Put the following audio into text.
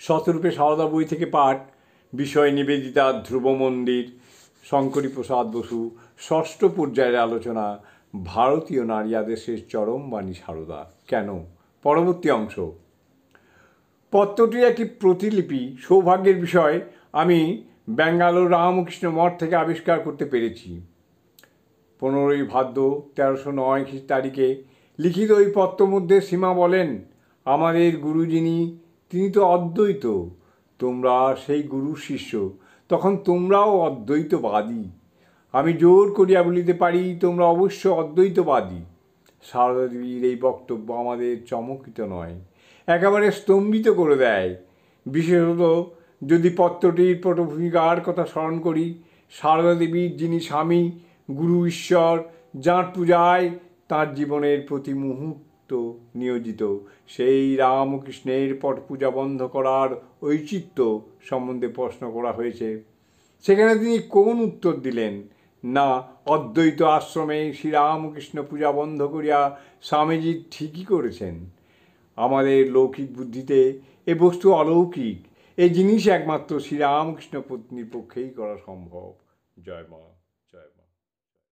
শতরূপে সারদা বই থেকে পাঠ, বিষয় নিবেদিতা, ধ্রুব মন্দির, শঙ্করী প্রসাদ বসু, ষষ্ঠ পর্যায়ের আলোচনা, ভারতীয় নারী আদেশের চরম বাণী সারদা কেন। পরবর্তী অংশ। পত্রটির একটি প্রতিলিপি সৌভাগ্যের বিষয় আমি ব্যাঙ্গালোর রামকৃষ্ণ মঠ থেকে আবিষ্কার করতে পেরেছি। 15ই ভাদ্র 1309 তারিখে লিখিত ওই পত্র মধ্যে সীমা বলেন, আমাদের গুরু যিনি তিনি তো অদ্বৈত, তোমরা সেই গুরুর শিষ্য, তখন তোমরাও অদ্বৈতবাদী। আমি জোর করিয়া বলিতে পারি তোমরা অবশ্য অদ্বৈতবাদী। সারদা দেবীর এই বক্তব্য আমাদের চমকিত নয়, একেবারে স্তম্ভিত করে দেয়। বিশেষত যদি পত্রটির পটভূমিকার কথা স্মরণ করি, সারদা দেবীর যিনি স্বামী, গুরু, ঈশ্বর, যাঁর পূজায় তাঁর জীবনের প্রতি মুহূর্ত নিয়োজিত, সেই রামকৃষ্ণের পট পূজা বন্ধ করার ঔচিত্য সম্বন্ধে প্রশ্ন করা হয়েছে। সেখানে তিনি কোন উত্তর দিলেন? না, অদ্বৈত আশ্রমে শ্রীরামকৃষ্ণ পূজা বন্ধ করিয়া স্বামীজি ঠিকই করেছেন। আমাদের লৌকিক বুদ্ধিতে এ বস্তু অলৌকিক, এ জিনিস একমাত্র শ্রীরামকৃষ্ণ পত্নীর পক্ষেই করা সম্ভব। জয় মা।